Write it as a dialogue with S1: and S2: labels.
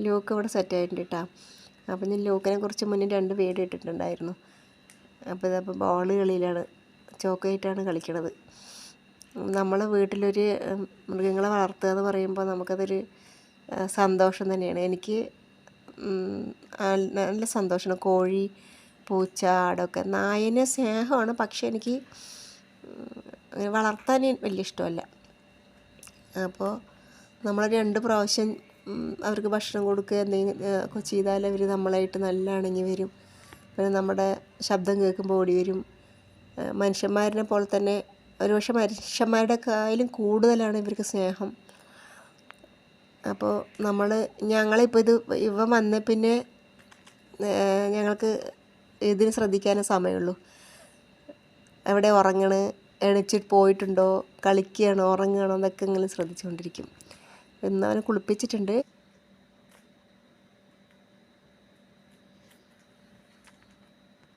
S1: Luke ഇവിടെ സെറ്റായിട്ടുണ്ട് കേട്ടോ. അപ്പം ഞാൻ ലൂക്കിനെ കുറച്ച് മുന്നേ 2 വീഡിയോ ഇട്ടിട്ടുണ്ടായിരുന്നു. അപ്പോൾ ഇതപ്പോൾ ബോൾ കളിയിലാണ്, ചോക്കോയിട്ടാണ് കളിക്കണത്. നമ്മൾ വീട്ടിലൊരു മൃഗങ്ങളെ വളർത്തുക എന്ന് പറയുമ്പോൾ നമുക്കതൊരു സന്തോഷം തന്നെയാണ്. എനിക്ക് നല്ല സന്തോഷമാണ്. കോഴി, പൂച്ച, ആടൊക്കെ. നായനെ സ്നേഹമാണ്, പക്ഷേ എനിക്ക് വളർത്താൻ വലിയ ഇഷ്ടമല്ല. അപ്പോൾ നമ്മൾ 2 പ്രാവശ്യം അവർക്ക് ഭക്ഷണം കൊടുക്കുക എന്തെങ്കിലും ചെയ്താൽ അവർ നമ്മളായിട്ട് നല്ല ഇണങ്ങി വരും. പിന്നെ നമ്മുടെ ശബ്ദം കേൾക്കുമ്പോൾ ഓടി വരും. മനുഷ്യന്മാരിനെ പോലെ തന്നെ ഒരുപക്ഷെ മനുഷ്യന്മാരുടെക്കാളും കൂടുതലാണ് ഇവർക്ക് സ്നേഹം. അപ്പോൾ ഞങ്ങളിപ്പോൾ ഇവ വന്ന പിന്നെ ഞങ്ങൾക്ക് ഇതിന് ശ്രദ്ധിക്കാനേ സമയമുള്ളൂ. എവിടെ ഉറങ്ങണ്, എണീച്ചിട്ട് പോയിട്ടുണ്ടോ, കളിക്കുകയാണോ, ഉറങ്ങുകയാണോ എന്നൊക്കെ ഇങ്ങനെ ശ്രദ്ധിച്ചുകൊണ്ടിരിക്കും. ഇന്ന് അവനെ കുളിപ്പിച്ചിട്ടുണ്ട്.